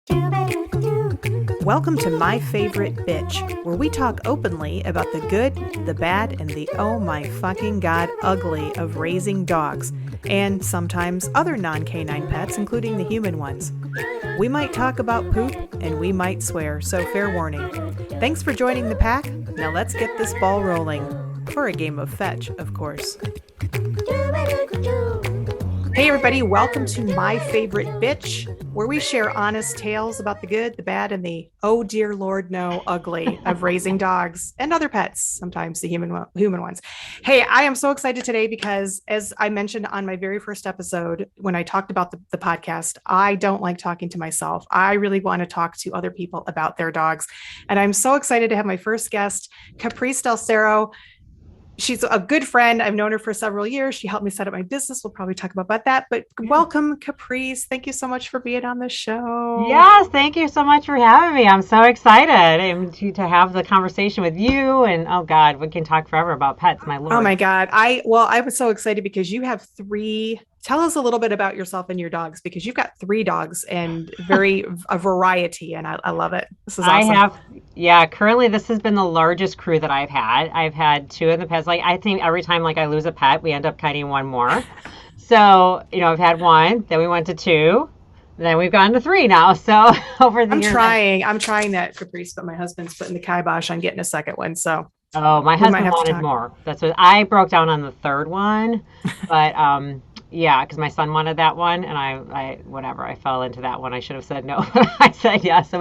Welcome to My Favorite Bitch, where we talk openly about the good, the bad, and the oh my fucking god ugly of raising dogs, and sometimes other non-canine pets, including the human ones. We might talk about poop, and we might swear, so fair warning. Thanks for joining the pack. Now let's get this ball rolling. For a game of fetch, of course. Hey everybody, welcome to My Favorite Bitch, where we share honest tales about the good, the bad, and the oh dear Lord no ugly of raising dogs and other pets, sometimes the human ones. Hey, I am so excited today because, as I mentioned on my very first episode, when I talked about the podcast, I don't like talking to myself. I really want to talk to other people about their dogs. And I'm so excited to have my first guest, Kaprice Dal Cerro. She's a good friend. I've known her for several years. She helped me set up my business. We'll probably talk about that. But welcome, Kaprice. Thank you so much for being on the show. Yes, thank you so much for having me. I'm so excited to have the conversation with you. And oh God, we can talk forever about pets, my Lord. Oh my God. I was so excited because you have three. Tell us a little bit about yourself and your dogs, because you've got three dogs and a variety, and I love it. This is awesome. Currently this has been the largest crew that I've had. I've had two in the past. Like, I think every time I lose a pet, we end up getting one more. So, I've had one, then we went to two, then we've gone to three now. So over the years. I'm trying that, Caprice, but my husband's putting the kibosh on getting a second one. So my husband wanted more. That's what I broke down on the third one. But yeah, because my son wanted that one, and I fell into that one. I should have said no, but I said yes. So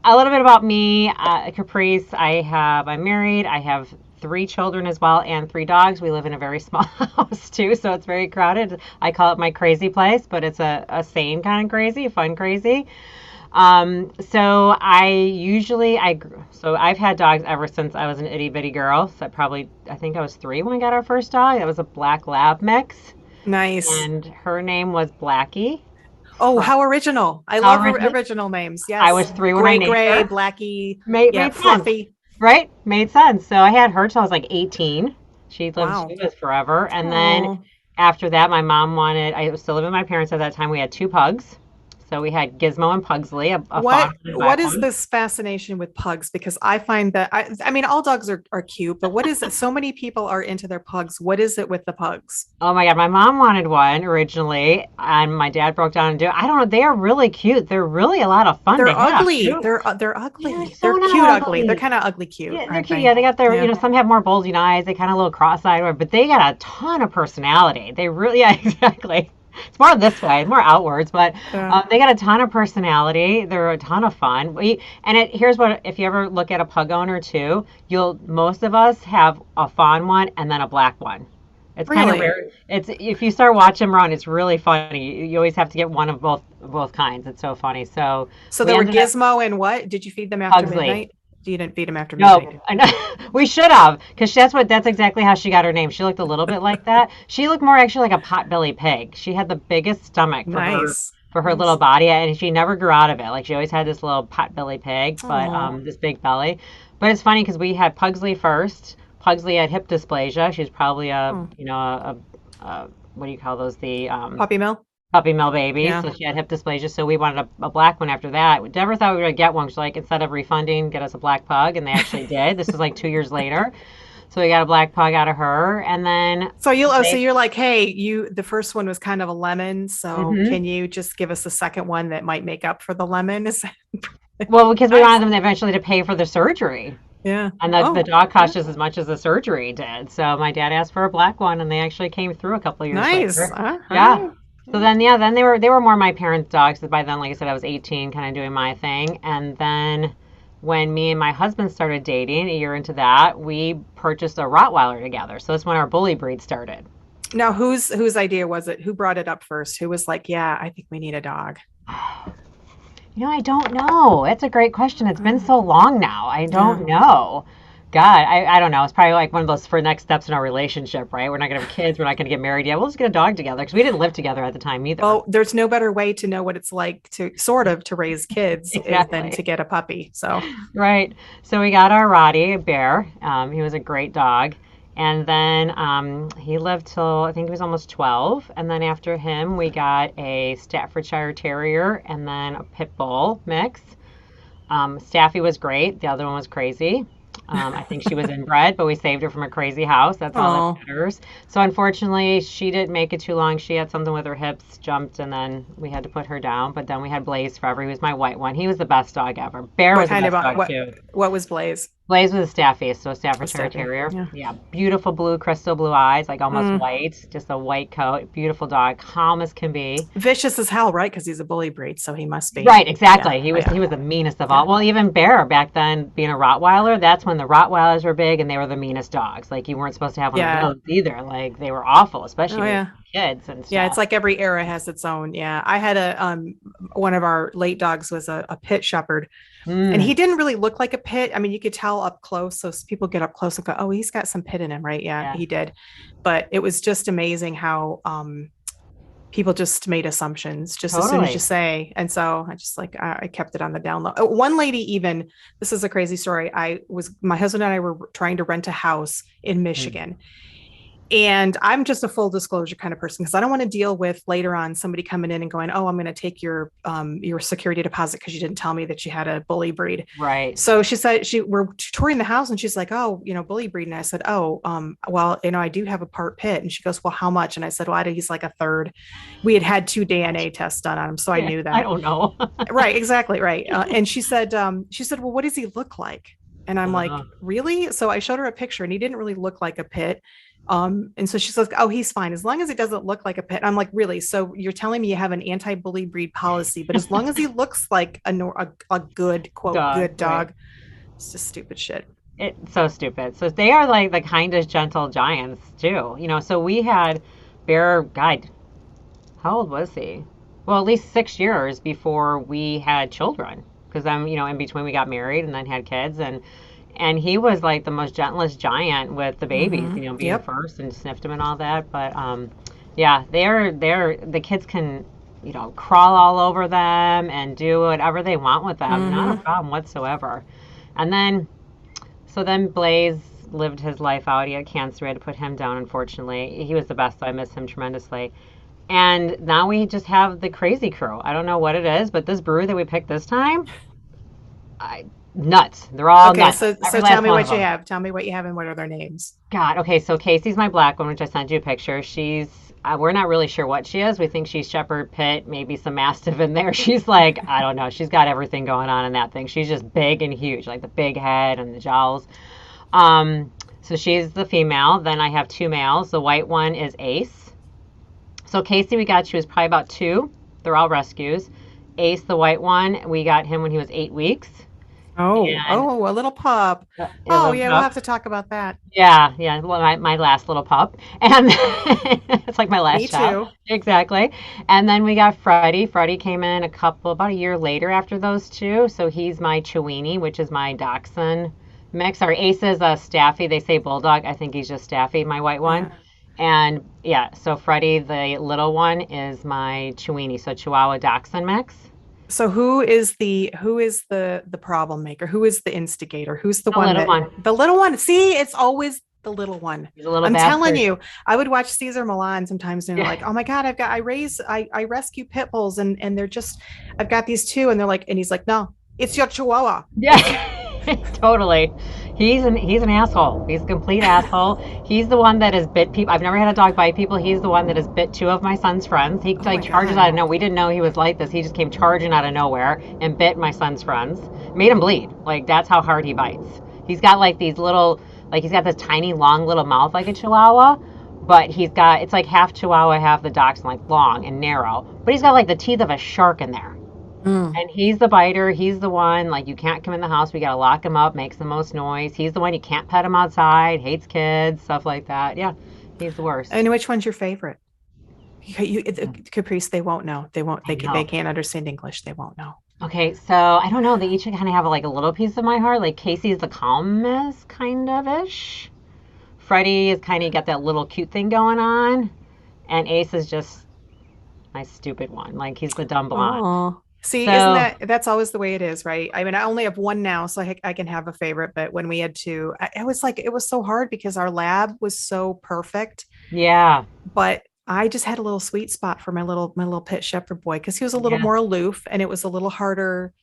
a little bit about me, Caprice. I'm married. I have three children as well, and three dogs. We live in a very small house too, so it's very crowded. I call it my crazy place, but it's a sane kind of crazy, fun crazy. So I've had dogs ever since I was an itty bitty girl. So I think I was 3 when I got our first dog. That was a black lab mix. Nice. And her name was Blackie. Oh, how original. I love original names. Yes. I was 3 when I named Gray, her. Blackie. Made Fluffy. sense. Right? Made sense. So I had her till I was like 18. She lived forever. And then after that, my mom I was still living with my parents at that time. We had 2 pugs. So we had Gizmo and Pugsley. What is this fascination with pugs? Because I find that, I mean, all dogs are cute, but what is it? So many people are into their pugs. What is it with the pugs? Oh my God. My mom wanted one originally, and my dad broke down and do it. I don't know. They are really cute. They're really a lot of fun. They're ugly. They're ugly. Yeah, they're cute ugly. They're kind of ugly cute. Yeah, they're cute. Yeah, they got their, some have more bulging eyes. They kind of a little cross-eyed, but they got a ton of personality. They really, yeah, exactly. It's more this way, more outwards, but they got a ton of personality. They're a ton of fun. Here's what, if you ever look at a pug owner too, most of us have a fawn one and then a black one. It's kind of rare. If you start watching them run, it's really funny. You always have to get one of both kinds. It's so funny. So there were Gizmo and what? Did you feed them after Pugsley. Midnight? You didn't feed them after midnight? No, we should have, because that's exactly how she got her name. She looked a little bit like that. She looked more actually like a potbelly pig. She had the biggest stomach for her little body, and she never grew out of it. Like, she always had this little potbelly pig, but this big belly. But it's funny because we had Pugsley first. Pugsley had hip dysplasia. She was probably what do you call those? The puppy mill baby. Yeah. So she had hip dysplasia. So we wanted a black one after that. We never thought we were going to get one. So, like, instead of refunding, get us a black pug. And they actually did. This was like 2 years later. So we got a black pug out of her. And then. So you're like, hey, the first one was kind of a lemon. So can you just give us a second one that might make up for the lemon? Well, because we wanted them eventually to pay for the surgery. Yeah. And the dog cost just as much as the surgery did. So my dad asked for a black one, and they actually came through a couple of years later. Nice. Yeah. So then they were more my parents' dogs. By then, like I said, I was 18, kind of doing my thing. And then when me and my husband started dating, a year into that, we purchased a Rottweiler together. So that's when our bully breed started. Now, whose idea was it? Who brought it up first? Who was like, yeah, I think we need a dog? I don't know. It's a great question. It's been so long now. I don't know. God, I don't know. It's probably like one of those for next steps in our relationship, right? We're not going to have kids. We're not going to get married yet. We'll just get a dog together, because we didn't live together at the time either. Oh, there's no better way to know what it's like to raise kids than to get a puppy. So right. So we got our Roddy, a bear. He was a great dog. And then he lived till I think he was almost 12. And then after him, we got a Staffordshire Terrier and then a Pit Bull mix. Staffy was great. The other one was crazy. I think she was inbred, but we saved her from a crazy house. That's all that Oh, matters. So unfortunately, she didn't make it too long. She had something with her hips, jumped, and then we had to put her down. But then we had Blaze forever. He was my white one. He was the best dog ever. Bear what was the kind of best dog what too. what was Blaze? Blaze was a Staffy, so a A Staffordshire Staffy. Terrier. Yeah. Yeah, beautiful blue, crystal blue eyes, like almost Mm. white, just a white coat. Beautiful dog, calm as can be. Vicious as hell, right? Because he's a bully breed, so he must be. Right, Yeah. exactly. He Oh, was yeah. he was the meanest of Yeah. all. Well, even Bear back then, being a Rottweiler, that's when the Rottweilers were big and they were the meanest dogs. Like you weren't supposed to have one of Yeah. those either. Like they were awful, Oh, especially with yeah. kids and Yeah, it's stuff. like every era has its own. Yeah. I had a one of our late dogs was a pit shepherd, and he Mm, didn't really look like a pit. I mean, you could tell up close. So people get up close and go, "Oh, he's got some pit in him," right? Yeah, yeah, he did. But it was just amazing how people just made assumptions just as soon as you totally. say. And so I just like I kept it on the down low. One lady even, this is a crazy story. My husband and I were trying to rent a house in Mm, Michigan, and I'm just a full disclosure kind of person because I don't want to deal with later on somebody coming in and going, "Oh, I'm going to take your security deposit because you didn't tell me that you had a bully breed." right. So she said we're touring the house and she's like, "Oh, bully breed." And I said, "Oh, well, I do have a part pit." And she goes, "Well, how much?" And I said, "Well, he's like a third." We had two DNA tests done on him, so I Yeah, knew I that. don't know. Right, exactly right. And she said, "Well, what does he look like?" And I'm like, Uh, "Really?" So I showed her a picture, and he didn't really look like a pit. And so she's like, "Oh, he's fine as long as it doesn't look like a pit." I'm like, "Really? So you're telling me you have an anti-bully breed policy, but as long as he looks like a good quote dog, good right. dog, it's just stupid shit." It's so stupid. So they are like the kindest, gentle giants too. So we had Bear, God, how old was he? Well, at least 6 years before we had children. Because then, in between we got married and then had kids, and he was like the most gentlest giant with the babies. Mm-hmm. Being Yep. first and sniffed them and all that. But yeah, they're the kids can crawl all over them and do whatever they want with them. Not a Mm-hmm. problem whatsoever. And then Blaze lived his life out. He had cancer. We had to put him down, unfortunately. He was the best, so I miss him tremendously. And now we just have the crazy crew. I don't know what it is, but this brew that we picked this time, I, nuts. They're all Okay, nuts. so Every tell last me one of what you them. have. Tell me what you have and what are their names. God, okay, so Casey's my black one, which I sent you a picture. We're not really sure what she is. We think she's Shepherd Pit, maybe some Mastiff in there. She's like, I don't know. She's got everything going on in that thing. She's just big and huge, like the big head and the jowls. Um, so she's the female. Then I have two males. The white one is Ace. So Casey, she was probably about 2. They're all rescues. Ace, the white one, we got him when he was 8 weeks. And Oh, a little pup. a Oh, little yeah, we'll pup. have to talk about that. Yeah, yeah, well, my last little pup. And it's like my Me last child. too. Exactly. And then we got Freddy. Freddy came in about a year later after those two. So he's my Chiweenie, which is my Dachshund mix. Our Ace is a Staffy. They say Bulldog. I think he's just Staffy, my white one. Yeah. And yeah, so Freddy, the little one, is my Chiweenie. So Chihuahua Dachshund mix. So who is the problem maker? Who is the instigator? Who's the The one little that one. the little one? See, it's always the little one. He's a little I'm telling bastard. you, I would watch Caesar Milan sometimes and they're Yeah. like, "Oh my God, I rescue pit bulls and they're just I've got these two," and they're like, and he's like, "No, it's your chihuahua." It's Yeah, totally. He's an asshole. He's a complete asshole. He's the one that has bit people. I've never had a dog bite people. He's the one that has bit 2 of my son's friends. He Oh like my charges God. out of nowhere. We didn't know he was like this. He just came charging out of nowhere and bit my son's friends. Made him bleed. Like that's how hard he bites. He's got like these little he's got this tiny long little mouth like a chihuahua, but it's like half chihuahua, half the dachshund, like long and narrow. But he's got like the teeth of a shark in there. Mm. And he's the biter. He's the one, like, you can't come in the house. We got to lock him up, makes the most noise. He's the one you can't pet him outside, hates kids, stuff like that. Yeah, he's the worst. And which one's your favorite? Caprice, they won't know. They won't. I They know. can't understand English. They won't know. Okay, so I don't know. They each kind of have like a little piece of my heart. Like Casey's the calmest, kind of ish. Freddie is kind of got that little cute thing going on. And Ace is just my stupid one. Like, he's the dumb blonde. Oh. See, isn't So that's always the way it is, right? I mean, I only have one now, so I can have a favorite. But when we had two, it was like it was so hard because our lab was so perfect. yeah, But I just had a little sweet spot for my little pit shepherd boy because he was a little yeah, more aloof, and it was a little harder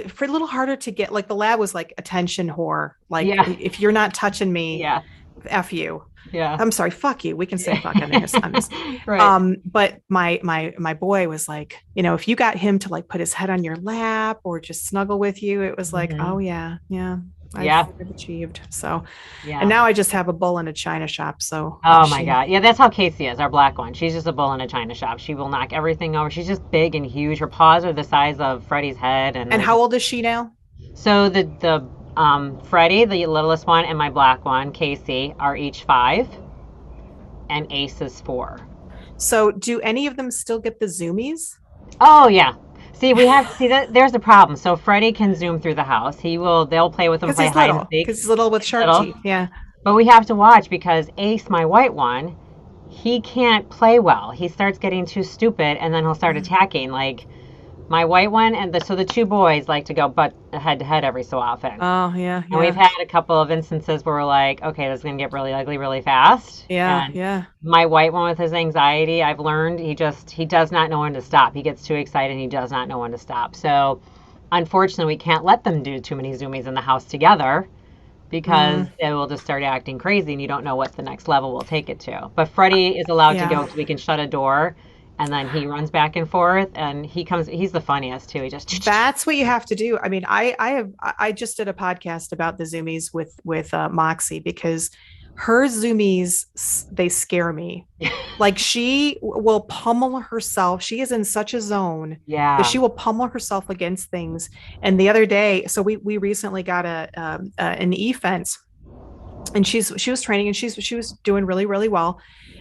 for a little harder to get. Like the lab was like attention whore. Like yeah, if you're not touching me, yeah, f you. yeah. I'm sorry, fuck you. We can say fuck on this. Right. But my boy was like, if you got him to like put his head on your lap or just snuggle with you, it was like, oh Hmm. yeah, yeah, Yeah, I've achieved. So, and yeah. now I just have a bull in a china shop. So Oh my she. God. Yeah, that's how Kacy is, our black one. She's just a bull in a china shop. She will knock everything over. She's just big and huge. Her paws are the size of Freddy's head, and And they're how just old is she now? so the Freddy, the littlest one, and my black one, Kacy, are each 5, and Ace is 4. So do any of them still get the zoomies? Oh yeah. See, we have see that there's the problem. So Freddy can zoom through the house. They'll play with him, Because play he's hide and little. seek. Because he's little with He's sharp little. teeth. Yeah. But we have to watch because Ace, my white one, he can't play well. He starts getting too stupid and then he'll start Mm. attacking. Like my white one and so the two boys like to go butt head to head every so often. Oh yeah, And we've yeah, had a couple of instances where we're like, okay, this is gonna get really ugly really fast. yeah, And yeah. my white one with his anxiety, I've learned he does not know when to stop. He gets too excited and he does not know when to stop. So unfortunately we can't let them do too many zoomies in the house together because Mm, it will just start acting crazy and you don't know what the next level will take it to. But Freddie is allowed to go yeah. because we can shut a door and then he runs back and forth and he's the funniest too. He just That's what you have to do. I mean, I just did a podcast about the zoomies with Moxie because her zoomies they scare me. Like she will pummel herself. She is in such a zone that yeah. she will pummel herself against things. And the other day, so we recently got an e-fence, and she was training, and she was doing really really well,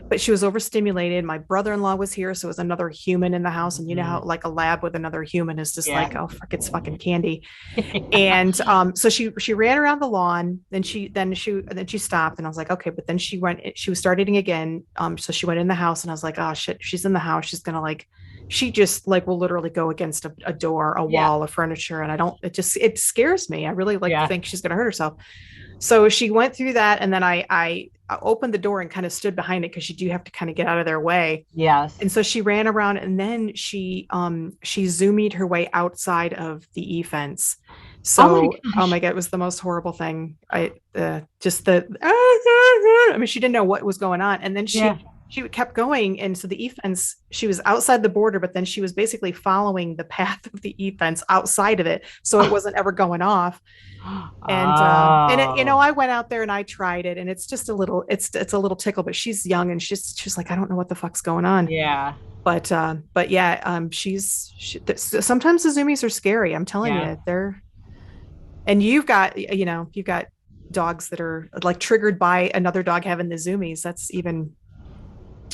but she was overstimulated. My brother-in-law was here, so it was another human in the house, and you know how Mhm. like a lab with another human is just Yeah. like, oh fuck, it's fucking candy. And so she ran around the lawn, then she stopped, and I was like, okay. But then she was starting again. So she went in the house, and I was like, oh shit, she's in the house, she's gonna like, she just like will literally go against a door, a Yeah. wall, a furniture, and I don't, it scares me. I really like Yeah. think she's gonna hurt herself. So she went through that, and then I opened the door and kind of stood behind it because you do have to kind of get out of their way. Yes. And so she ran around, and then she zoomed her way outside of the e-fence. Oh my So oh gosh. my god, it was the most horrible thing. I just the I mean, she didn't know what was going on, and then Yeah. she kept going, and so the e-fence, she was outside the border, but then she was basically following the path of the e-fence outside of it, so it wasn't ever going off. And it, Oh. I went out there and I tried it, and it's just a little, it's a little tickle, but she's young, and she's like, I don't know what the fuck's going on. Yeah. But yeah, sometimes the zoomies are scary. I'm telling Yeah. you, and you've got dogs that are like triggered by another dog having the zoomies. That's even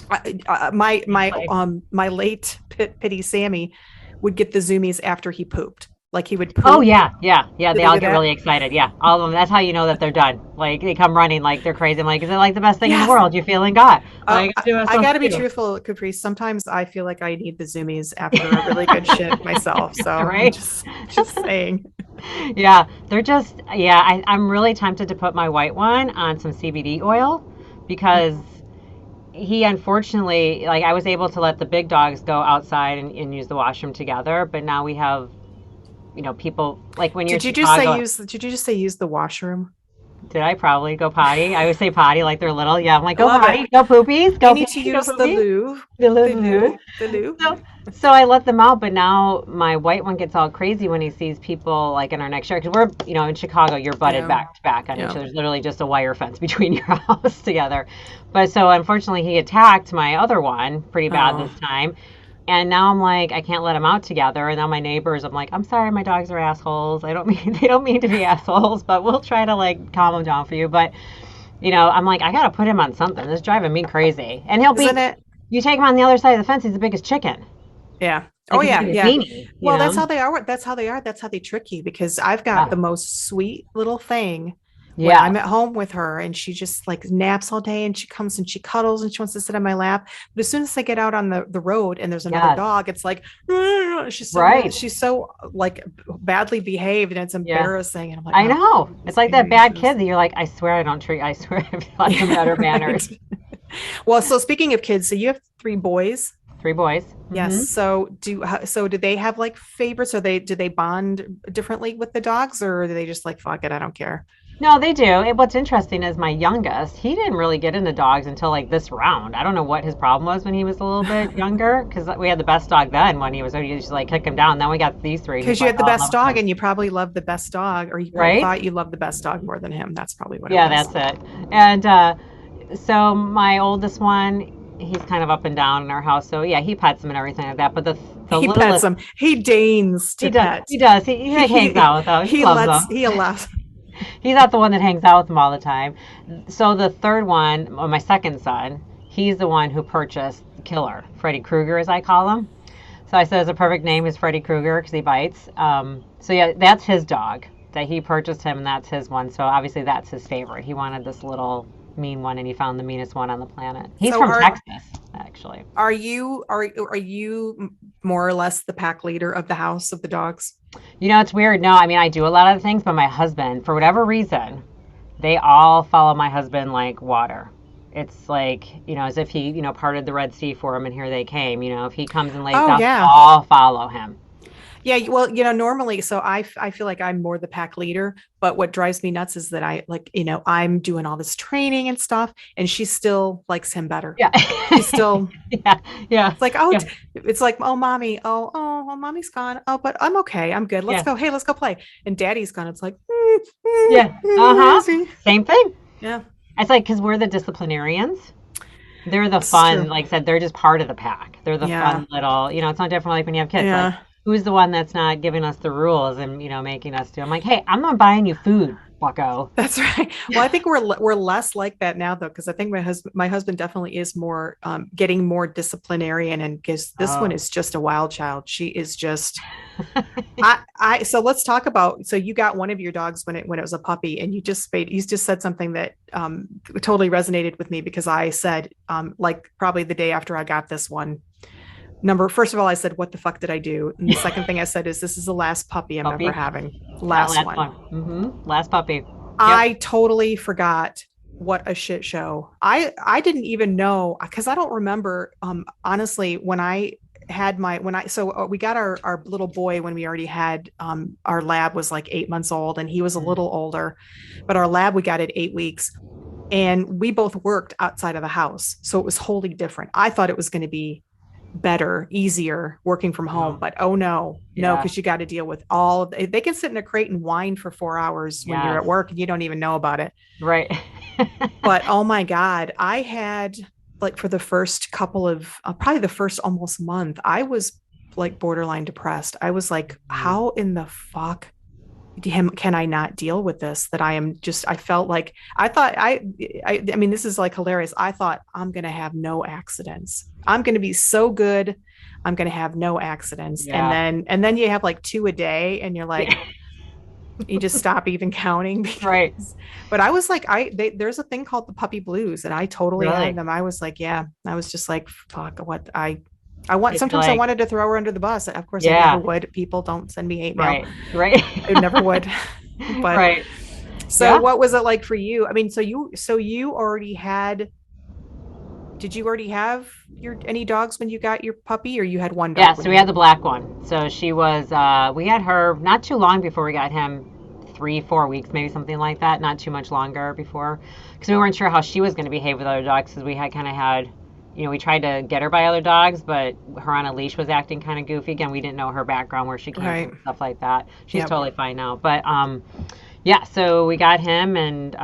Like, my late Pitty Sammy would get the zoomies after he pooped. Like he would oh poop. yeah, yeah, yeah. Do They they all do get that? really excited. Yeah, all of them. That's how you know that they're done. Like they come running like they're crazy. I'm like, is it like the best thing in the Yes. world? You're feeling God. Uh, Like, I, do what I'm I supposed got to be to truthful, Caprice. Sometimes I feel like I need the zoomies after a really good shit myself. So do. I'm Right? just saying. Yeah, they're just. Yeah, I'm really tempted to put my white one on some CBD oil because he unfortunately, like, I was able to let the big dogs go outside and use the washroom together, but now we have, people like when you're in Chicago. Did you just say use the washroom? Did I probably go potty? I would say potty like they're little. Yeah, I'm like, I go love it. potty, go poopies, You go need to peeing, go use the poopies. loo, the So, loo, the loo. so I let them out, but now my white one gets all crazy when he sees people like in our next yard because we're, in Chicago, you're butted Yeah, back to back on each yeah. other. There's literally just a wire fence between your house together. But so unfortunately, he attacked my other one pretty bad Oh, this time. And now I'm like, I can't let them out together. And now my neighbors, I'm like, I'm sorry, my dogs are assholes. I don't mean they don't mean to be assholes, but we'll try to like calm them down for you. But I'm like, I gotta put him on something. This is driving me crazy. And isn't it? you take him on the other side of the fence, he's the biggest chicken. Yeah. Oh Like he's yeah, like a yeah. weenie, Well, that's how they are. That's how they are. That's how they trick you, because I've got Yeah. the most sweet little thing. when Yeah. I'm at home with her and she just like naps all day and she comes and she cuddles and she wants to sit on my lap. But as soon as I get out on the road and there's another Yes. dog, it's like Right. she's so like badly behaved and it's Yeah. embarrassing. And I'm like, I oh, know. It's goodness like that bad gracious. kid that you're like, I swear I feel like some better Right. manners. Well, so speaking of kids, so you have three boys. Three boys. Yes. Hmm. So do they have like favorites or do they bond differently with the dogs or do they just like fuck it, I don't care? No, they do. And what's interesting is my youngest, he didn't really get into dogs until like this round. I don't know what his problem was when he was a little bit younger because we had the best dog then when he was, you just like kick him down. Then we got these three and he's Because you like, had the oh, I best love dog him. and you probably loved the best dog, or you probably Right? thought you loved the best dog more than him. That's probably what it Yeah, was. that's it. And so my oldest one, he's kind of up and down in our house. So yeah, he pets him and everything like that. But the He pets littlest, him. He deigns he to does, pet. he does. He like hangs He out with them. He loves them. he allows. He's not the one that hangs out with them all the time. So the third one, or my second son, he's the one who purchased Killer, Freddy Krueger, as I call him. So I said his perfect name is Freddy Krueger because he bites. So yeah, that's his dog that he purchased him, and that's his one. So obviously that's his favorite. He wanted this little mean one, and he found the meanest one on the planet. He's So from Texas, actually. are you more or less the pack leader of the house of the dogs? You know, it's weird. No, I mean I do a lot of things, but my husband, for whatever reason, they all follow my husband like water. It's like, as if he, parted the Red Sea for him and here they came. If he comes and lays Oh down, they yeah. all follow him. Yeah, well, normally, so I feel like I'm more the pack leader, but what drives me nuts is that I like, I'm doing all this training and stuff, and she still likes him better. Yeah. She's still, Yeah. Yeah. it's like, oh, Yeah. it's like, oh, mommy, well, mommy's gone. Oh, but I'm okay. I'm good. Let's Yeah. go. Hey, let's go play. And daddy's gone. It's like, Yeah. where Uh-huh. is he? Same thing. Yeah, It's like, because we're the disciplinarians. They're the this is fun, true. like I said, they're just part of the pack. They're the Yeah, fun little, it's not different like when you have kids. Like, yeah. who's the one that's not giving us the rules and, making us do? I'm like, hey, I'm not buying you food, bucko. That's right. Well, I think we're less like that now, though, because I think my husband definitely is more getting more disciplinarian, and because this one Oh. is just a wild child. She is just I so let's talk about, so you got one of your dogs when it was a puppy, and you just said something that totally resonated with me, because I said like probably the day after I got this one, first of all I said, what the fuck did I do? And the second thing I said is, this is the last puppy I'm ever Puppy. having. Yeah, Last last one. one. Last puppy. Yep. I totally forgot what a shit show. I didn't even know, because I don't remember honestly when I had my when I so we got our little boy when we already had our lab was like 8 months old, and he was a Mm. little older, but our lab we got at 8 weeks, and we both worked outside of the house, so it was wholly different. I thought it was going to be better, easier working from home, No. but oh no, Yeah. because you got to deal with all of they can sit in a crate and whine for 4 hours when you're Yes. at work and you don't even know about it. Right. But oh my God, I had like for the first couple of probably the first almost month, I was like borderline depressed. I was like, Mm. how in the fuck can I not deal with this? That I felt like I mean, this is like hilarious. I thought, I'm going to have no accidents. I'm going to be so good. I'm going to have no accidents. And Yeah. then you have like two a day and you're like, Yeah. you just stop even counting. Right. But I was like, there's a thing called the puppy blues, and I totally had Really. them. I was like, yeah, I was just like, fuck, what I want. It's Sometimes I like, wanted to throw her under the bus. Of course, I never yeah. would. People don't send me hate mail. Right. Right. I never would. But Right. so, Yeah. what was it like for you? I mean, so you already had. Did you already have any dogs when you got your puppy, or you had one Yeah. dog when So we you? had the black one. So she was, we had her not too long before we got him, 3, 4 weeks, maybe something like that. Not too much longer before, because we weren't sure how she was going to behave with other dogs, because we had kind of had, we tried to get her by other dogs, but her on a leash was acting kind of goofy. Again, we didn't know her background, where she came Right. from, stuff like that. She's Yep. totally fine now. But yeah, so we got him, and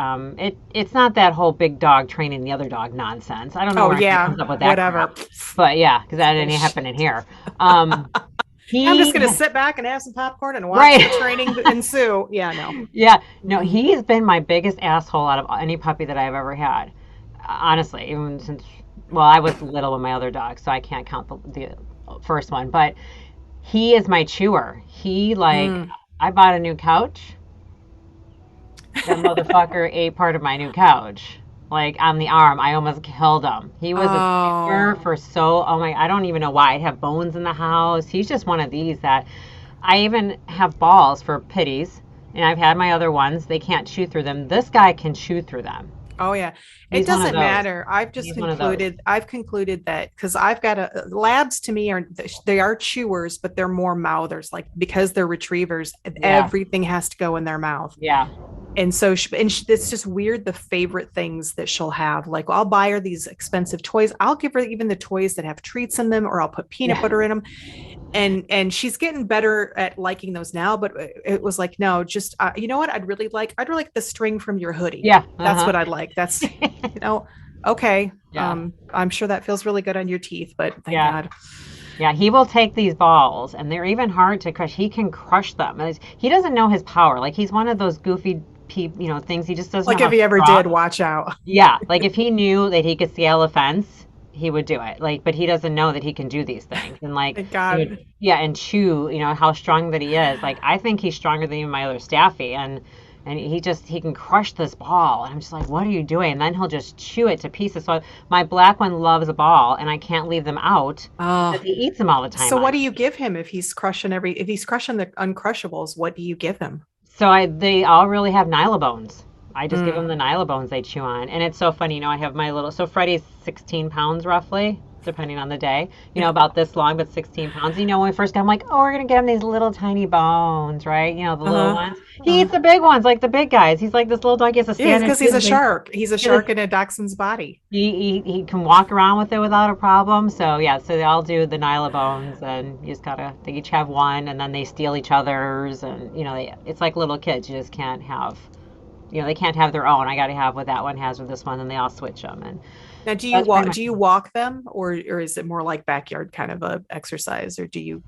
it's not that whole big dog training the other dog nonsense. I don't know Oh where anybody yeah. comes up with that Whatever. crap, but yeah, because that didn't happen in Bullshit. here. Um, I'm just he gonna sit back and have some popcorn and watch right. the training ensue. Yeah, no. Yeah, no, he's been my biggest asshole out of any puppy that I've ever had. Honestly, even since, well, I was little with my other dog, so I can't count the first one. But he is my chewer. He like, Mm. I bought a new couch. That motherfucker ate part of my new couch. Like on the arm. I almost killed him. He was a chewer Oh, for so, oh my, I don't even know why. I'd have bones in the house. He's just one of these that I even have balls for pitties. And I've had my other ones. They can't chew through them. This guy can chew through them. oh yeah. It He's one of doesn't those. matter. He's one of those. I've concluded that because I've got a labs to me are they are chewers, but they're more mouthers. Like because they're retrievers, Yeah. everything has to go in their mouth. Yeah. And so it's just weird the favorite things that she'll have. Like I'll buy her these expensive toys. I'll give her even the toys that have treats in them, or I'll put peanut Yeah. butter in them. And she's getting better at liking those now, but it was like, no, just you know what I'd really like the string from your hoodie. Yeah. That's Uh-huh. what I'd like. That's, you know, okay. Yeah. I'm sure that feels really good on your teeth, but thank Yeah. God. Yeah, he will take these balls, and they're even hard to crush. He can crush them. He doesn't know his power. Like he's one of those goofy, things. He just doesn't know Like if how he ever strong. did, watch out. Yeah, like if he knew that he could scale a fence, he would do it. Like, but he doesn't know that he can do these things. And like, Thank God. yeah, and chew. How strong that he is. Like, I think he's stronger than even my other staffy, and he can crush this ball. And I'm just like, what are you doing? And then he'll just chew it to pieces. So my black one loves a ball, and I can't leave them out because Oh, he eats them all the time so what on do you me. give him if he's crushing the uncrushables, what do you give him? So they all really have nylabones. I just give them Mm. the nylabones they chew on. And it's so funny, I have my little, so Freddy's 16 pounds roughly, depending on the day, Yeah. about this long, but 16 pounds. When we first got, I'm like, oh, we're going to get him these little tiny bones, right? The little Uh-huh. ones. He Uh-huh. eats the big ones, like the big guys. He's like this little dog. He has to Yeah, stand and because chew he's the a big. shark. He's a shark in a dachshund's body. He can walk around with it without a problem. So yeah, so they all do the nylabones, and you just gotta. They each have one, and then they steal each other's, and it's like little kids. You just can't have, they can't have their own. I got to have what that one has with this one, and they all switch them, and Now, that's pretty much. do you walk them, or is it more like backyard kind of a exercise, or do you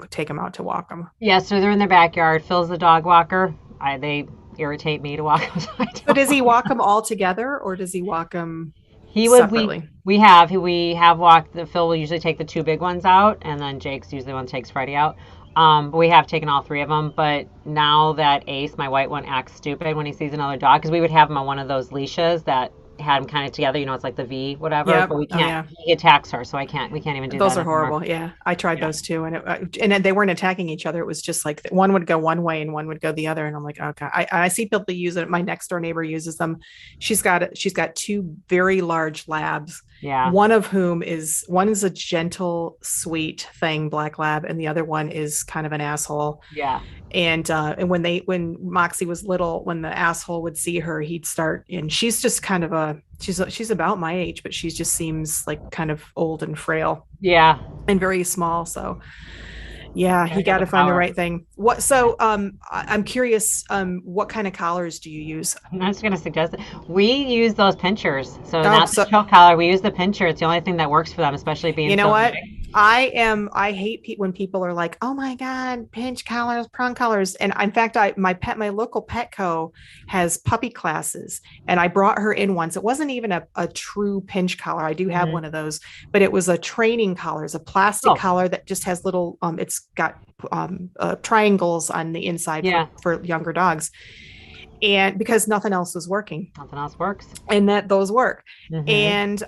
take them out to walk them? Yeah, so they're in their backyard. Phil's the dog walker. They irritate me to walk them, so I So does he don't. walk them all together, or does he walk them He would separately? we have walked the Phil will usually take the two big ones out, and then Jake's usually the one that takes Freddie out. But we have taken all three of them. But now that Ace, my white one, acts stupid when he sees another dog, because we would have him on one of those leashes that had him kind of together. It's like the V, whatever. But Yep. we Oh can't. yeah. He attacks her, so I can't. We can't even do Those that are anymore. horrible. Yeah, I tried Yeah. those too, and they weren't attacking each other. It was just like one would go one way and one would go the other, and I'm like, okay. I see people use it. My next door neighbor uses them. She's got two very large labs. Yeah. One is a gentle, sweet thing, black lab, and the other one is kind of an asshole. Yeah. And when Moxie was little, when the asshole would see her, he'd start. And she's just kind of she's about my age, but she just seems like kind of old and frail Yeah. and very small. So yeah, Gotta he get got the to find the power. right thing. What? So I'm curious. What kind of collars do you use? I'm just gonna suggest it. We use those pinchers, so Oh, not the so choke collar. We use the pincher. It's the only thing that works for them, especially being you know so what? big. I hate when people are like, oh my God, pinch collars, prong collars. And in fact, my local Petco has puppy classes, and I brought her in once. It wasn't even a true pinch collar. I do have Hmm. one of those, but it was a training collar. It's a plastic Oh, collar that just has little, it's got triangles on the inside yeah. for younger dogs. And because nothing else was working, Nothing else works. and that those work. Hmm. And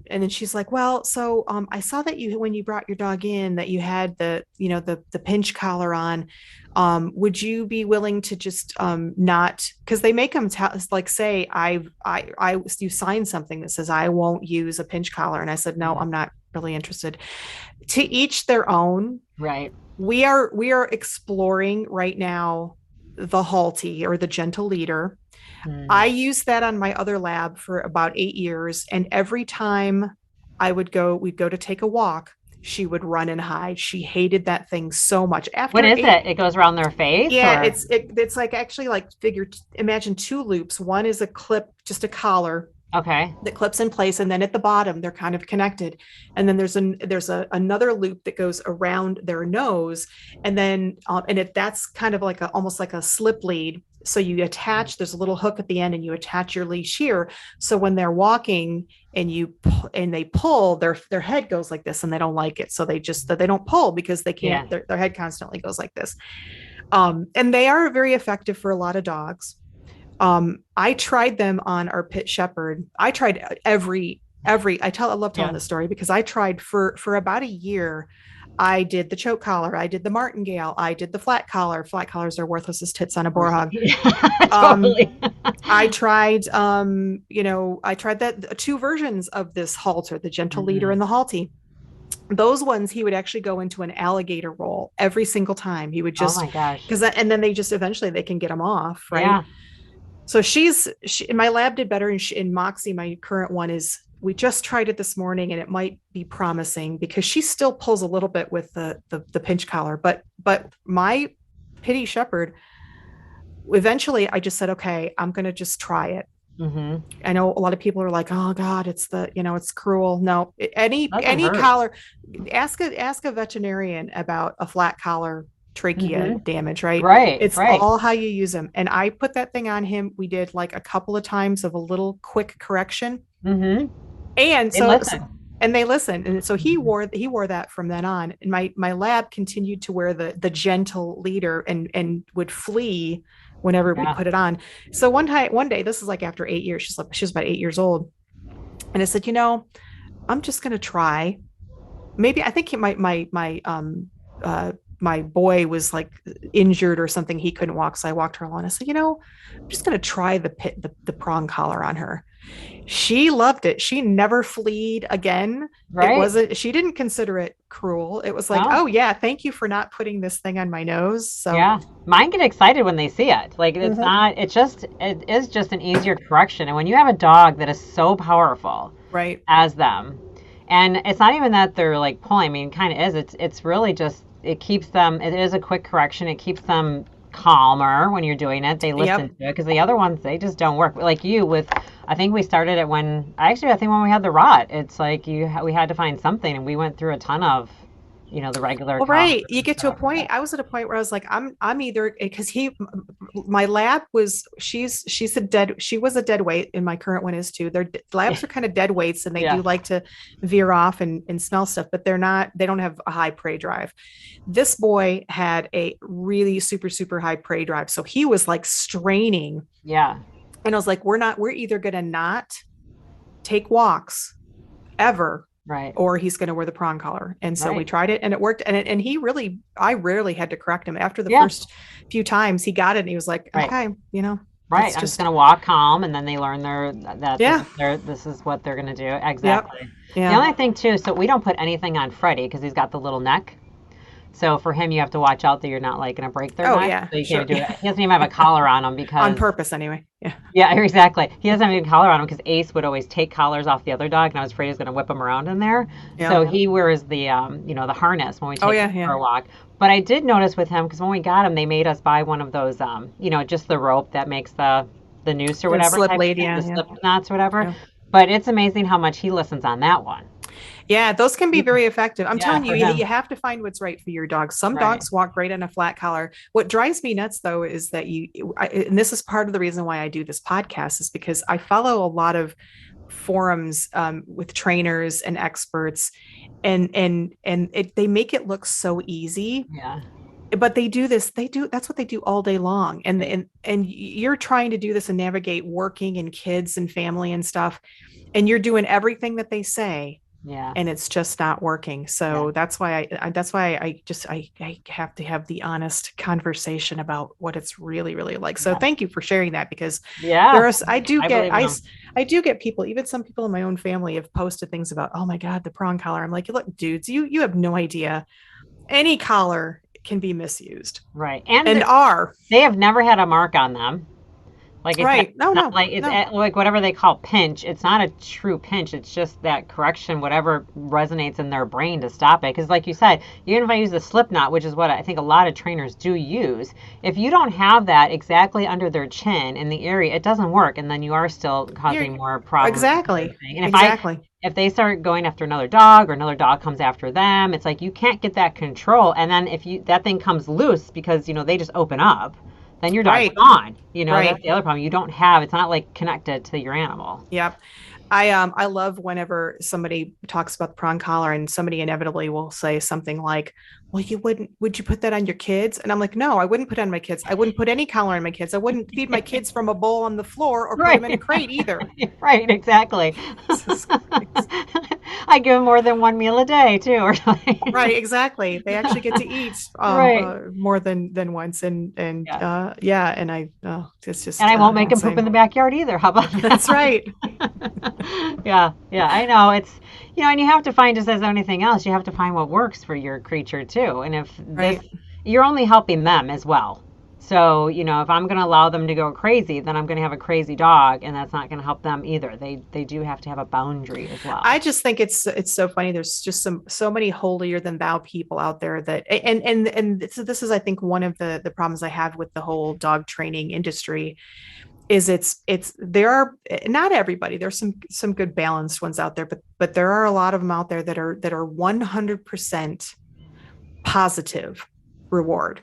then she's like, well, so I saw that you when you brought your dog in that you had the pinch collar on. Would you be willing to just not, because they make them like say I you sign something that says I won't use a pinch collar, and I said no, Yeah. I'm not really interested. To each their own. Right. We are exploring right now the Halty, or the gentle leader. I Mm. used that on my other lab for about 8 years. And every time we'd go to take a walk, she would run and hide. She hated that thing so much. What After is eight, it? It goes around their face, yeah, or it's like actually like imagine two loops. One is a clip, just a collar okay. that clips in place, and then at the bottom they're kind of connected, and then another loop that goes around their nose, and then that's kind of like almost like a slip lead. So you attach, there's a little hook at the end, and you attach your leash here, so when they're walking and they pull, their head goes like this, and they don't like it, so they don't pull because they Yeah. can't, their head constantly goes like this. And they are very effective for a lot of dogs. I tried them on our pit shepherd. I tried I love telling Yeah. this story because I tried for about a year. I did the choke collar, I did the martingale, I did the flat collar. Flat collars are worthless as tits on a boar hog. Um, Totally. I tried, I tried that two versions of this halter, the gentle leader Hmm. and the halty. Those ones he would actually go into an alligator roll every single time. He would Oh just my gosh. because and then they just eventually they can get them off, right? Yeah. So my lab did better, and Moxie, my current one, is we just tried it this morning, and it might be promising because she still pulls a little bit with the pinch collar, but my Pitty Shepherd, eventually I just said, okay, I'm gonna just try it. Hmm. I know a lot of people are like, oh God, it's cruel. No, Doesn't any hurt. collar, ask a veterinarian about a flat collar trachea Hmm. damage, right? Right, It's right. all how you use them. And I put that thing on him. We did like a couple of times of a little quick correction. Hmm. And They so listen. and they listened. And so Mhm. he wore that from then on. And my lab continued to wear the gentle leader and would flee whenever we Yeah. put it on. So one day, this is like after 8 years, she's about 8 years old. And I said, I'm just gonna try. Maybe I think uh my boy was like injured or something. He couldn't walk. So I walked her along. I said, I'm just gonna try the prong collar on her. She loved it. She never fleed again. Right? She didn't consider it cruel. It was like, No. oh yeah, thank you for not putting this thing on my nose. So Yeah. Mine get excited when they see it. Like it's mhm, not, it is just an easier correction. And when you have a dog that is so powerful right. as them, and it's not even that they're like pulling, I mean, it kind of is. It's really just, it keeps them, it is a quick correction. It keeps them calmer when you're doing it. They listen Yep. to it because the other ones, they just don't work. Like you with, I think we started it when, actually, I think when we had the rot, it's like we had to find something and we went through a ton of, the regular Well, collars right. You and get to a stuff. point. I was at a point where I was like, I'm either because my lab was, she was a dead weight, and my current one is too. Their Yeah. labs are kind of dead weights, and they Yeah. do like to veer off and smell stuff, but they don't have a high prey drive. This boy had a really super, super high prey drive. So he was like straining. Yeah. And I was like, we're either going to not take walks ever, Right. or he's going to wear the prong collar. And so we Right. tried it and it worked. And I rarely had to correct him. After the Yeah. first few times he got it and he was like, Right. okay, Right. that's I'm just just, gonna walk calm, and then they learn that yeah, this is what they're gonna do. yep, Exactly. The yeah. only thing too, so we don't put anything on Freddie because he's got the little neck. So for him, you have to watch out that you're not like gonna break their Oh neck. yeah, So you sure. can't do Yeah. it. He doesn't even have a collar on him On because purpose anyway. Yeah. yeah, exactly. He doesn't have a collar on him because Ace would always take collars off the other dog, and I was afraid he was going to whip him around in there. Yeah. So he wears the harness when we Oh take yeah. him for Yeah. a walk. But I did notice with him because when we got him, they made us buy one of those, just the rope that makes the noose or The whatever slip type of lead. thing, Yeah. the Yeah. slip knots or whatever. Yeah. But it's amazing how much he listens on that one. Yeah, those can be very effective. I'm Yeah, telling for you, him. you have to find what's right for your dog. Some Right. dogs walk great on a flat collar. What drives me nuts, though, is that and this is part of the reason why I do this podcast, is because I follow a lot of forums with trainers and experts, they make it look so easy, Yeah. but that's what they do all day long, and Right. you're trying to do this and navigate working and kids and family and stuff, and you're doing everything that they say, Yeah. and it's just not working. Yeah. So that's why I have to have the honest conversation about what it's really, really like. So Yeah. thank you for sharing that, because Yeah. I believe in him. I do get people, even some people in my own family have posted things about, oh my God, the prong collar. I'm like, look, dudes, you have no idea. Any collar can be misused, Right. And and are they have never had a mark on them. Like I said, right. No, it's not no, like it's no. like whatever they call pinch. It's not a true pinch. It's just that correction, whatever resonates in their brain to stop it. Because, like you said, even if I use the slip knot, which is what I think a lot of trainers do use, if you don't have that exactly under their chin in the area, it doesn't work, and then you are still You're causing more problems with exactly, everything. And exactly. if they start going after another dog or another dog comes after them, it's like you can't get that control. And then if you that thing comes loose because they just open up, then your dog's Right, gone. That's right. the other problem. You don't have, it's not like connected to your animal. Yep. I love whenever somebody talks about the prong collar and somebody inevitably will say something like, well, would you put that on your kids? And I'm like, no, I wouldn't put it on my kids. I wouldn't put any collar on my kids. I wouldn't feed my kids from a bowl on the floor or put them in a Right. crate either. Right, exactly. This is crazy. I give them more than one meal a day too, or something. Right, exactly. They actually get to eat Right. more than once, and Yeah. yeah, and it's And just I won't make them poop in insane. the backyard either. How about That's that? right. Yeah, yeah, I know. And you have to find, just as anything else, you have to find what works for your creature too. And if this, Right. you're only helping them as well. So, if I'm going to allow them to go crazy, then I'm going to have a crazy dog, and that's not going to help them either. They do have to have a boundary as well. I just think it's so funny. There's just so many holier than thou people out there that and so this is I think one of the problems I have with the whole dog training industry is it's there are not everybody. There's some good balanced ones out there, but there are a lot of them out there that are 100% positive reward.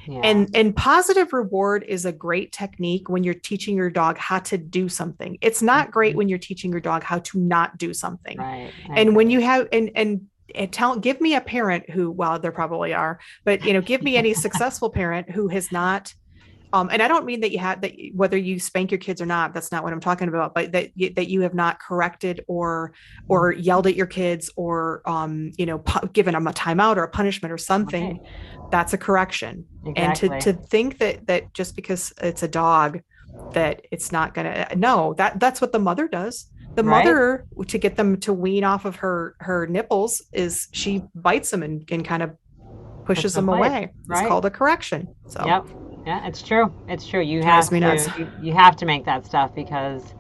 Yeah. And positive reward is a great technique when you're teaching your dog how to do something. It's not great Mhm. when you're teaching your dog how to not do something. Right. I And when agree. you have and give me a parent who, well, there probably are, but give me any successful parent who has not and I don't mean that you have that whether you spank your kids or not. That's not what I'm talking about. But that you have not corrected or yelled at your kids or given them a timeout or a punishment or something. Right. That's a correction. And Exactly. to think that just because it's a dog that it's not gonna no that's what the mother does. The Right. mother to get them to wean off of her nipples is she bites them and kind of Push pushes them them place. away. It's Right. called a correction. So Yep. Yeah, it's true. It's true. You drives have me to nuts. you have to make that stuff because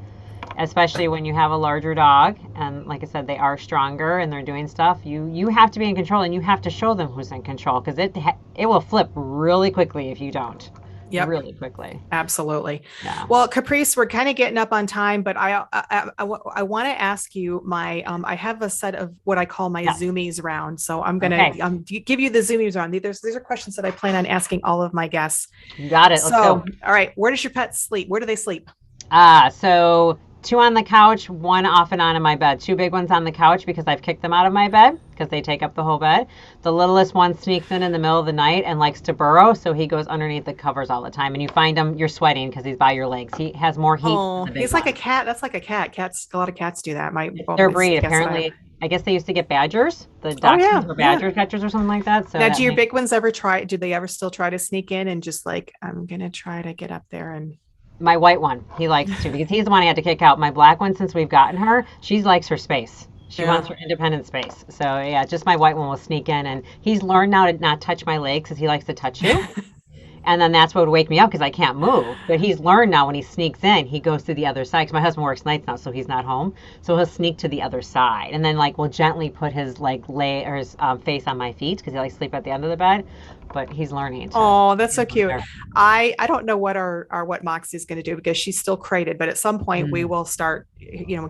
especially when you have a larger dog and like I said they are stronger and they're doing stuff, you have to be in control and you have to show them who's in control because it will flip really quickly if you don't. Yep. Really quickly. Absolutely. Yeah. Well, Caprice, we're kind of getting up on time, but I want to ask you I have a set of what I call my Yes. zoomies round. So I'm going Okay. to give you the zoomies round. These are questions that I plan on asking all of my guests. You got it. Let's So, go. all right, where does your pet sleep? Where do they sleep? So two on the couch, one off and on in my bed. Two big ones on the couch because I've kicked them out of my bed because they take up the whole bed. The littlest one sneaks in the middle of the night and likes to burrow, so he goes underneath the covers all the time. And you find him, you're sweating because he's by your legs. He has more heat than Oh, the big he's like a one. cat. That's like a cat. A lot of cats do that. Their My breed, cats that I have. apparently, I guess they used to get badgers. The Oh dachshunds yeah, were yeah. badger catchers or something like that. So Now, that do your makes big ones ever try? Do they ever still try to sneak in and just like I'm gonna try to get up there and my white one, he likes to because he's the one I had to kick out. My black one, since we've gotten her, she likes her space. She yeah. wants her independent space. So yeah, just my white one will sneak in, and he's learned now to not touch my legs because he likes to touch you. And then that's what would wake me up because I can't move. But he's learned now when he sneaks in, he goes to the other side. Because my husband works nights now, so he's not home. So he'll sneak to the other side, and then like will gently put his like lay or his face on my feet because he likes to sleep at the end of the bed. But he's learning to. Oh, that's so Get up cute. there. I don't know what our what Moxie is going to do because she's still crated, but at some point we Mm, will start,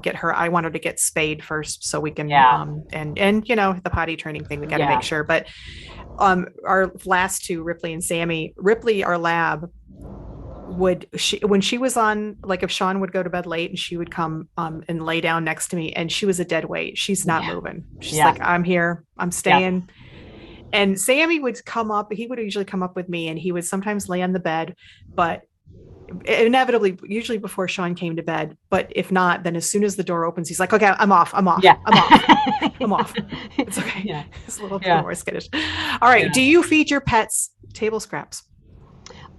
get her. I want her to get spayed first so we can yeah, and the potty training thing we got to make yeah, sure. But our last two, Ripley and Sammy, Ripley, our lab, when she was on, like if Sean would go to bed late and she would come and lay down next to me and she was a dead weight. She's not yeah, moving. She's yeah, like, I'm here, I'm yeah. staying. And Sammy would come up, he would usually come up with me and he would sometimes lay on the bed, but inevitably, usually before Sean came to bed. But if not, then as soon as the door opens, he's like, okay, I'm off, I'm off, Yeah. I'm off, I'm off. It's okay. Yeah. It's a little Yeah. more skittish. All right. Yeah. Do you feed your pets table scraps?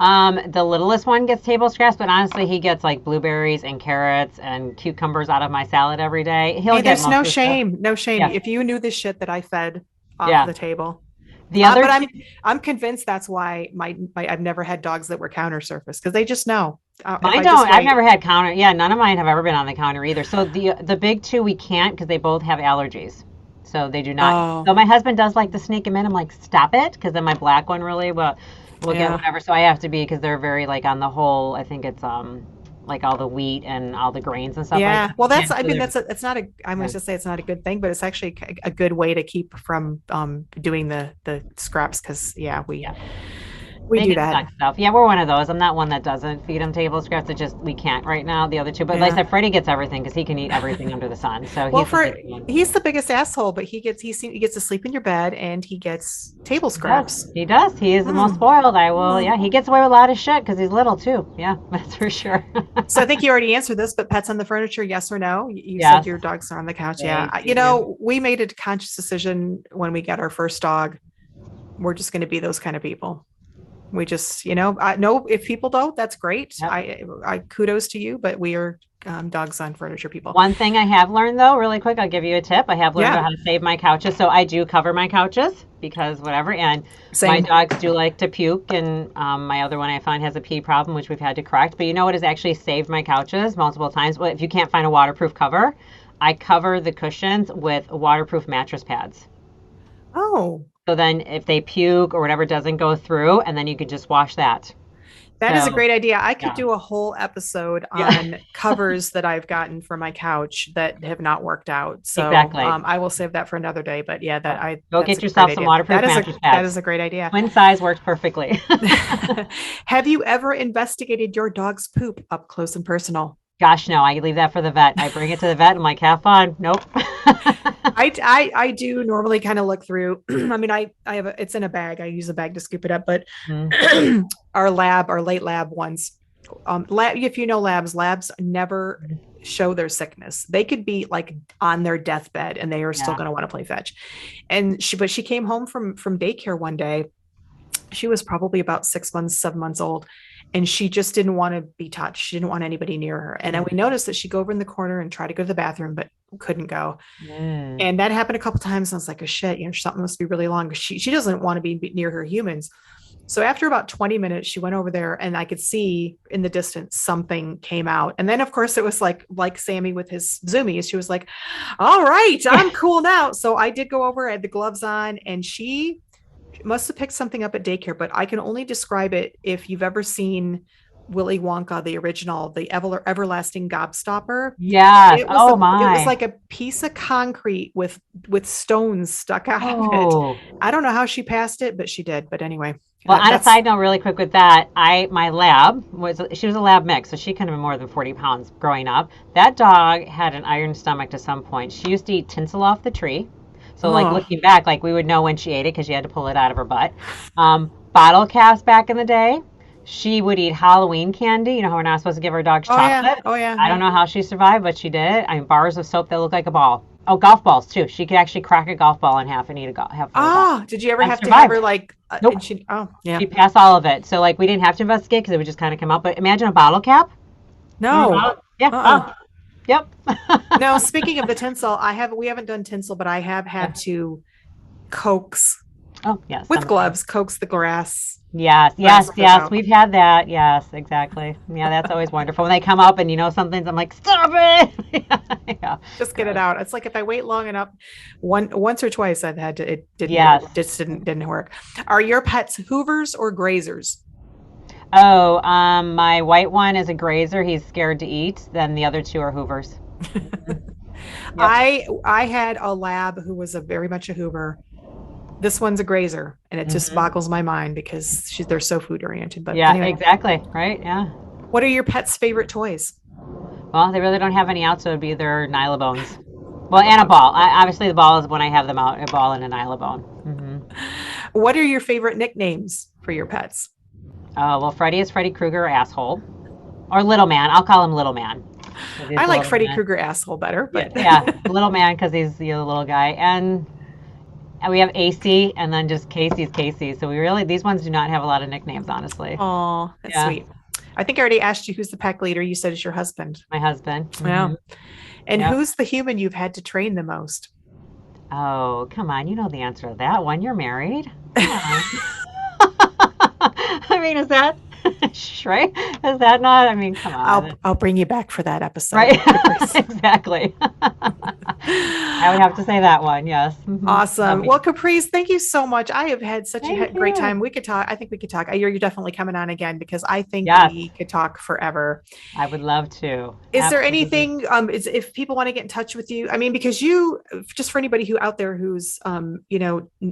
The littlest one gets table scraps, but honestly, he gets like blueberries and carrots and cucumbers out of my salad every day. He'll Hey, get there's most no of the stuff. shame. No shame. Yeah. If you knew the shit that I fed off Yeah. the table. The other But two, I'm convinced that's why I've never had dogs that were counter surface because they just know if mine I just don't. I've wait. never had counter. Yeah, none of mine have ever been on the counter either. So the big two we can't because they both have allergies. So they do not. Oh, So my husband does like to sneak them in. I'm like, stop it, because then my black one really will get yeah. whatever. So I have to be because they're very like on the whole. I think it's like all the wheat and all the grains and stuff like Yeah. that. Well, Yeah, so they're, it's not I'm going yeah. to say it's not a good thing, but it's actually a good way to keep from doing the scraps because yeah, Yeah. We They do get that. stuck stuff. Yeah, we're one of those. I'm not one that doesn't feed him table scraps. It just we can't right now. The other two, but like I Yeah. said, Freddie gets everything because he can eat everything under the sun. So Well, he's the for big one. he's the biggest asshole, but he gets to sleep in your bed and he gets table He does. scraps. He does. He is the most Mm. spoiled. I will. Mm. Yeah, he gets away with a lot of shit because he's little too. Yeah, that's for sure. So I think you already answered this, but pets on the furniture, yes or no? You said Yes, your dogs are on the couch. Yeah. they do. We made a conscious decision when we got our first dog. We're just going to be those kind of people. We just, I know if people don't, that's great. Yep. I kudos to you, but we are dogs on furniture people. One thing I have learned though, really quick, I'll give you a tip. I have learned Yeah. how to save my couches. So I do cover my couches because whatever. And my Same. dogs do like to puke. And my other one I find has a pee problem, which we've had to correct. But you know what has actually saved my couches multiple times? Well, if you can't find a waterproof cover, I cover the cushions with waterproof mattress pads. Oh, So then if they puke or whatever doesn't go through, and then you could just wash that. that is a So great idea. I could yeah. do a whole episode Yeah. on covers that I've gotten for my couch that have not worked out. So Exactly. I will save that for another day. But yeah, Go that's get a yourself great some idea. waterproof mattress That pads. is a great idea. Twin size works perfectly. Have you ever investigated your dog's poop up close and personal? Gosh, no, I leave that for the vet. I bring it to the vet. I'm like, have fun. Nope. I do normally kind of look through. I mean, I have it's in a bag. I use a bag to scoop it up, but Mhm. our late lab ones, if you know labs never show their sickness. They could be like on their deathbed and they are still Yeah. going to want to play fetch. But she came home from daycare one day. She was probably about 6 months, 7 months old. And she just didn't want to be touched. She didn't want anybody near her. And then we noticed that she'd go over in the corner and try to go to the bathroom, but couldn't go. Mm. And that happened a couple times. And I was like, oh shit, something must be really long. She doesn't want to be near her humans. So after about 20 minutes, she went over there and I could see in the distance something came out. And then of course it was like Sammy with his zoomies. She was like, all right, I'm cool now. So I did go over, I had the gloves on, and she must have picked something up at daycare, but I can only describe it if you've ever seen Willy Wonka, the original, the everlasting gobstopper. Yes. It Oh was my. like a piece of concrete with stones stuck out of it. Oh. I don't know how she passed it, but she did. But anyway, Well, on a that's side note, really quick with that, my lab she was a lab mix, so she couldn't have been more than 40 pounds growing up. That dog had an iron stomach to some point. She used to eat tinsel off the tree. So like oh, looking back, like we would know when she ate it because she had to pull it out of her butt. Bottle caps back in the day. She would eat Halloween candy. You know how we're not supposed to give our dogs chocolate? oh yeah. I don't know how she survived, but she did. I mean, bars of soap that look like a ball. Oh, golf balls too. She could actually crack a golf ball in half and eat half of a golf. Did you ever And have to have survived. her like? Nope. Yeah. She passed all of it. So like we didn't have to investigate because it would just kind of come out. But imagine a bottle cap. No. Yeah. Uh-uh. Yep. No. Speaking of the tinsel, we haven't done tinsel, but I have had to coax Oh yes. with gloves, coax the grass. Yes, Grass out. we've had that. Yes, exactly. Yeah, that's always wonderful. When they come up and something's, I'm like, stop it. Yeah. Just get it out. It's like if I wait long enough, once or twice I've had to. It didn't. Yes. It just didn't work. Are your pets Hoovers or Grazers? Oh, my white one is a grazer. He's scared to eat. Then the other two are Hoovers. Yep. I had a lab who was very much a Hoover. This one's a grazer, and it just boggles my mind because they're so food oriented. But Yeah, anyway, exactly. Right. Yeah. what are your pets' favorite toys? Well, they really don't have any out, so it'd be their Nylabones. Well, and a ball. Obviously, the ball is when I have them out. A ball and a Nylabone. What are your favorite nicknames for your pets? Well, Freddy is Freddy Krueger, asshole, or Little Man. I'll call him Little Man. I like Freddy Krueger asshole better, but Yeah, Little Man because he's the little guy, and we have AC, and then just Kacy's Kacy. So these ones do not have a lot of nicknames, honestly. oh, that's Yeah. sweet. I think I already asked you who's the pack leader. You said it's your husband. My husband. Yeah. And Yep. who's the human you've had to train the most? Oh, come on. You know the answer to that one. You're married. Come on. I mean, is that right? Is that not? I mean, come on. I'll bring you back for that episode. Right? Exactly. I would have to say that one. Yes. Awesome. Well, Caprice, thank you so much. I have had such a great you. time. We could talk. I think we could talk. You're definitely coming on again because I think Yes, we could talk forever. I would love to. Is there Absolutely. anything, is if people want to get in touch with you? I mean, because you, just for anybody who out there who's,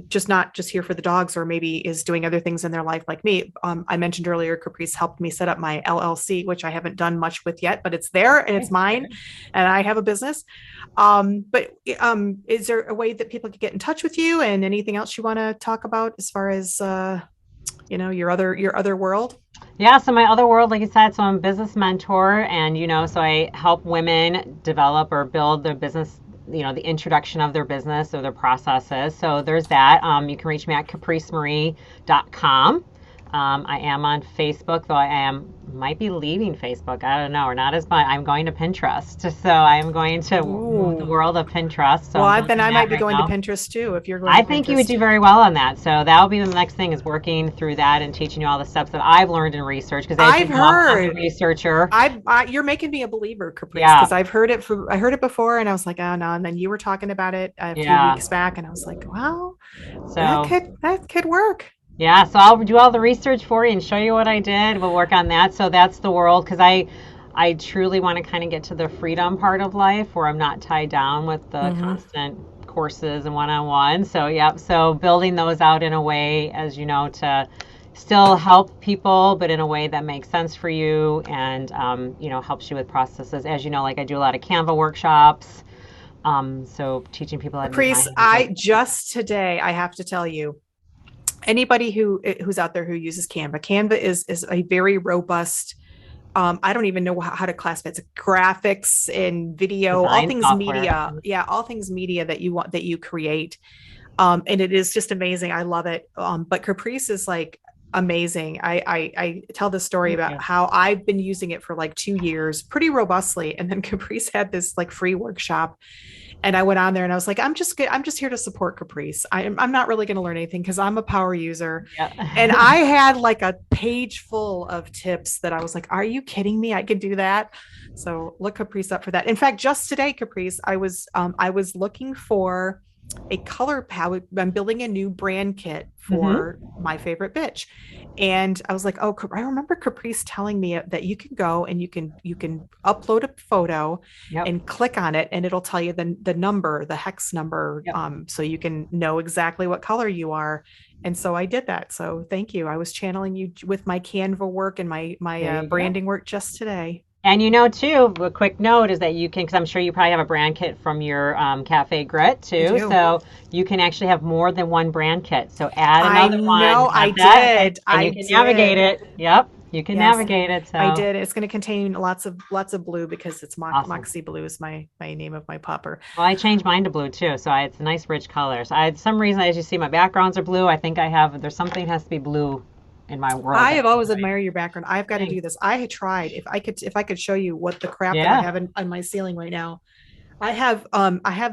just not just here for the dogs or maybe is doing other things in their life like me. I mentioned earlier, Caprice helped me set up my LLC, which I haven't done much with yet, but it's there and it's mine and I have a business. But is there a way that people could get in touch with you and anything else you want to talk about as far as, your other world? Yeah, so my other world, like you said, so I'm a business mentor and, so I help women develop or build their business, the introduction of their business or their processes. So there's that. You can reach me at capricemarie.com. I am on Facebook, though might be leaving Facebook. I don't know, or not as much. I'm going to Pinterest. So I'm going to the world of Pinterest. So well, then I might be going to Pinterest too if you're going I to think Pinterest. You would do very well on that. So that'll be the next thing is working through that and teaching you all the steps that I've learned in research. Because I've heard I'm a researcher. You're making me a believer, Caprice, because I've heard it I heard it before and I was like, oh no. And then you were talking about it a few weeks back and I was like, well, that could work. Yeah, so I'll do all the research for you and show you what I did. We'll work on that. So that's the world because I truly want to kind of get to the freedom part of life where I'm not tied down with the constant courses and one-on-one. So so building those out in a way, as you know, to still help people, but in a way that makes sense for you and helps you with processes. As you know, like I do a lot of Canva workshops. So teaching people how to Caprice, just today I have to tell you. Anybody who's out there who uses Canva is a very robust. I don't even know how to classify it. It's graphics and video, all things software. Media. Yeah, all things media that you create. And it is just amazing. I love it. But Caprice is like amazing. I tell the story about how I've been using it for like 2 years pretty robustly. And then Caprice had this like free workshop. And I went on there and I was like, I'm just here to support Caprice. I'm not really going to learn anything because I'm a power user. Yeah. And I had like a page full of tips that I was like, are you kidding me? I could do that. So look Caprice up for that. In fact, just today, Caprice, I was looking for a color palette. I'm building a new brand kit for my favorite bitch. And I was like, oh, I remember Caprice telling me that you can go and you can upload a photo and click on it and it'll tell you the number, the hex number. So you can know exactly what color you are. And so I did that. So thank you. I was channeling you with my Canva work and my branding work just today. And too, a quick note is that you can, because I'm sure you probably have a brand kit from your Cafe Grit too. So you can actually have more than one brand kit. So add another one. No, I did. And you can navigate it. Yep. You can navigate it. So I did. It's going to contain lots of blue because it's Moxie Blue is my name of my pupper. Well, I changed mine to blue too. So it's a nice rich color. So some reason, as you see, my backgrounds are blue. I think there's something that has to be blue in my world. I have always admired your background. I've got to do this. I had tried. If I could show you what the crap that I have on my ceiling right now. I have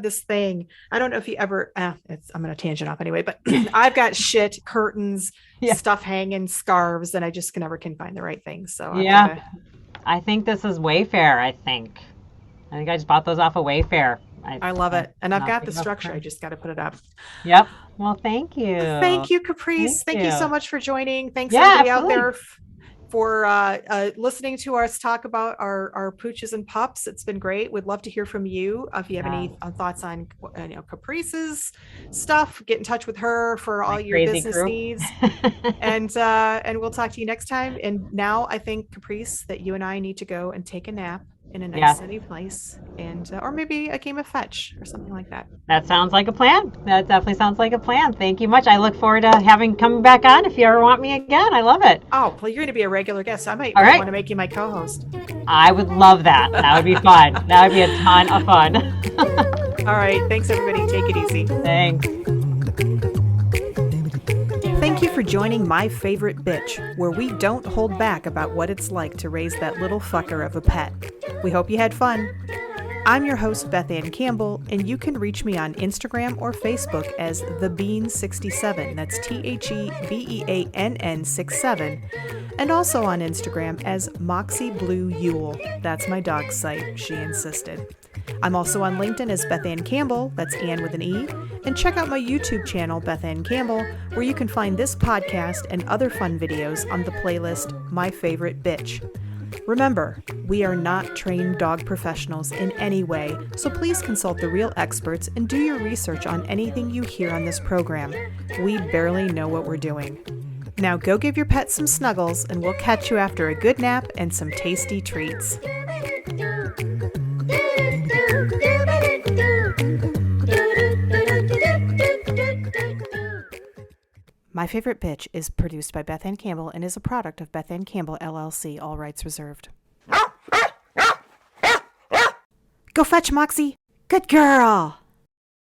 this thing. I don't know if you ever. I'm going to tangent off anyway. But I've got shit, curtains, stuff hanging, scarves, and I just never can find the right thing. So I think this is Wayfair. I think I just bought those off of Wayfair. I love it. And I've got the structure. I just got to put it up. Yep. Well, thank you. Thank you, Caprice. Thank you so much for joining. Thanks everybody out there for listening to us talk about our pooches and pups. It's been great. We'd love to hear from you. If you have any thoughts on Caprice's stuff, get in touch with her for all your business needs. And we'll talk to you next time. And now I think, Caprice, that you and I need to go and take a nap in a nice sunny place, and or maybe a game of fetch or something like that. That sounds like a plan. That definitely sounds like a plan. Thank you much. I look forward to coming back on if you ever want me again. I love it. Oh, well, you're going to be a regular guest. I might want to make you my co-host. I would love that. That would be fun. That would be a ton of fun. All right. Thanks, everybody. Take it easy. Thanks. Thank you for joining My Favorite Bitch, where we don't hold back about what it's like to raise that little fucker of a pet. We hope you had fun. I'm your host, Beth Ann Campbell, and you can reach me on Instagram or Facebook as TheBean67. That's TheBeann67. And also on Instagram as Moxie Blue Yule. That's my dog's site. She insisted. I'm also on LinkedIn as Beth Ann Campbell, that's Ann with an E, and check out my YouTube channel, Beth Ann Campbell, where you can find this podcast and other fun videos on the playlist My Favorite Bitch. Remember, we are not trained dog professionals in any way, so please consult the real experts and do your research on anything you hear on this program. We barely know what we're doing. Now go give your pet some snuggles, and we'll catch you after a good nap and some tasty treats. My Favorite Bitch is produced by Beth Ann Campbell and is a product of Beth Ann Campbell, LLC, all rights reserved. Go fetch Moxie. Good girl.